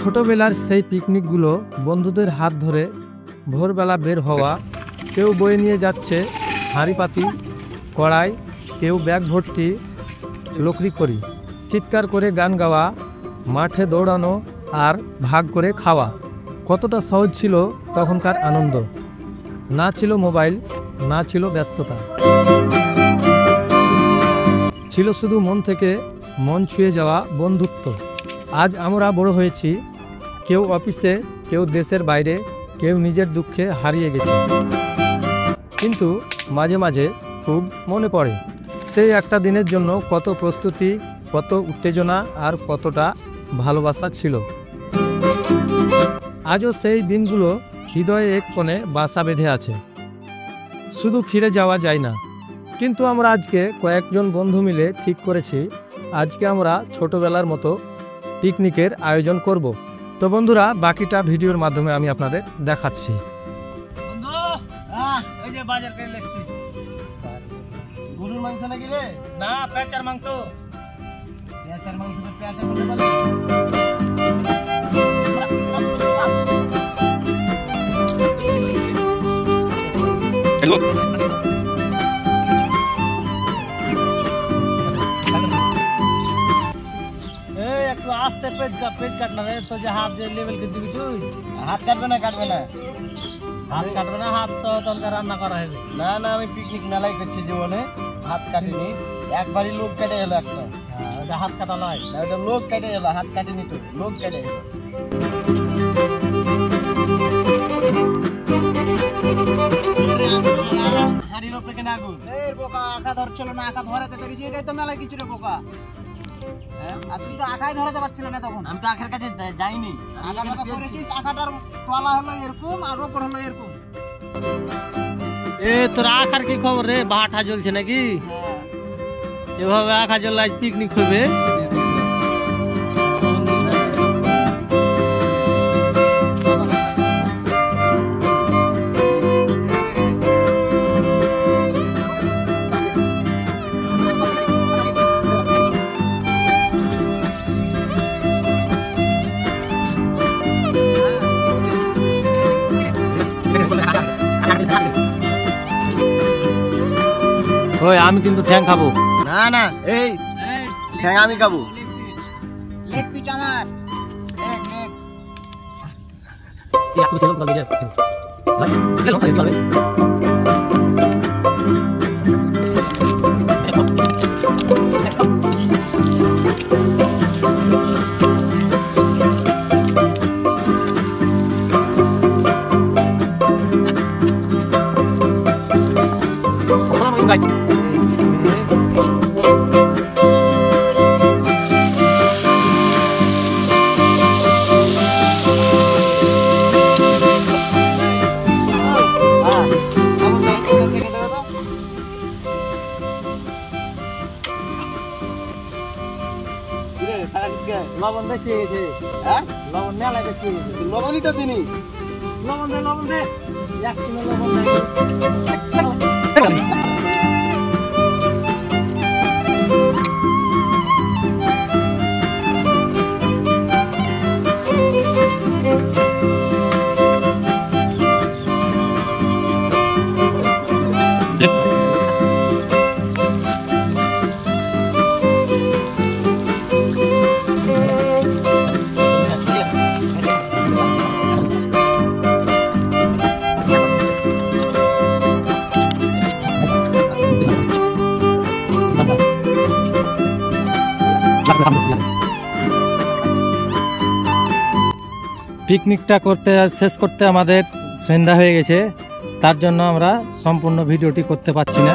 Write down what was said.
ছোটবেলার সেই পিকনিকগুলো, বন্ধুদের হাত ধরে ভোরবেলা বের হওয়া, কেউ বয়ে নিয়ে যাচ্ছে হাঁড়িপাতি, কড়াই, কেউ ব্যাগ ভর্তি লকড়ি খড়ি, চিৎকার করে গান গাওয়া, মাঠে দৌড়ানো আর ভাগ করে খাওয়া। কতটা সহজ ছিল তখনকার আনন্দ। না ছিল মোবাইল, না ছিল ব্যস্ততা, ছিল শুধু মন থেকে মন ছুঁয়ে যাওয়া বন্ধুত্ব। আজ আমরা বড় হয়েছি, কেউ অফিসে, কেউ দেশের বাইরে, কেউ নিজের দুঃখে হারিয়ে গেছে, কিন্তু মাঝে মাঝে খুব মনে পড়ে সেই একটা দিনের জন্য কত প্রস্তুতি, কত উত্তেজনা আর কতটা ভালোবাসা ছিল। আজও সেই দিনগুলো হৃদয়ে এক কোণে বাসা বেঁধে আছে। শুধু ফিরে যাওয়া যায় না, কিন্তু আমরা আজকে কয়েকজন বন্ধু মিলে ঠিক করেছি আজকে আমরা ছোটবেলার মতো পিকনিকের আয়োজন করব। তো বন্ধুরা, বাকিটা ভিডিওর মাধ্যমে আমি আপনাদের দেখাচ্ছি। গরুর মাংস নাকি রে? না, পেঁচার মাংস। পেঁচার মাংস তো পেঁচা বলে বলে। হ্যালো, এই একটু আস্তে পেট কাটনা রে, তো যে হাত যে লেভেল করে দিবি তুই। হাত কাটবে না, কাটবে না, হাত কাটবে না, হাত তো তলকা রান্না করা হবে। না না, আমি পিকনিক মেলাই করছি জীবনে, হাত কাটিনি। একবারই লোক কেটে গেল একটা। ওটা হাত কাটা নয়, ওটা লোক কেটে গেল, হাত কাটিনি তো, লোক কেটে গেল। হাড়ির উপরে কেন আগুন? এই বোকা, আঁকা ধরছিল না, আঁকা ধরাতে পেরেছি, এটাই তো মেলায় কিছু রে বোকা। আর তুই তো আঁকাই ধরাতে পারছিল না তখন। আমি তো আঁকার কাছে যাইনি, আঁকাটা তো করেছিস। আঁকাটার তলা হলো এরকম আর ওপর হলো এরকম। এ তোর আঁকার কি খবর রে? বাহাটা জ্বলছে নাকি? এভাবে আঁকা জ্বললে আজ পিকনিক হবে? ওই আমি কিন্তু ঠ্যাং খাবো। না না, এই ঠ্যাং আমি খাবো। লেগ পিস আমার, লেগ একটু সেলফ করে দে ভাই, লেগ করে দিলে আসসালামু আলাইকুম। লবণ বেশি গেছে। হ্যাঁ, লবণ মেলায় বেশি গেছে। লবণই তো দিনি। লবণ দে, লবণ দে, 1 কিলো লবণ দে। পিকনিকটা শেষ করতে আমাদের সন্ধ্যা হয়ে গেছে, তার জন্য আমরা সম্পূর্ণ ভিডিওটি করতে পারছি না।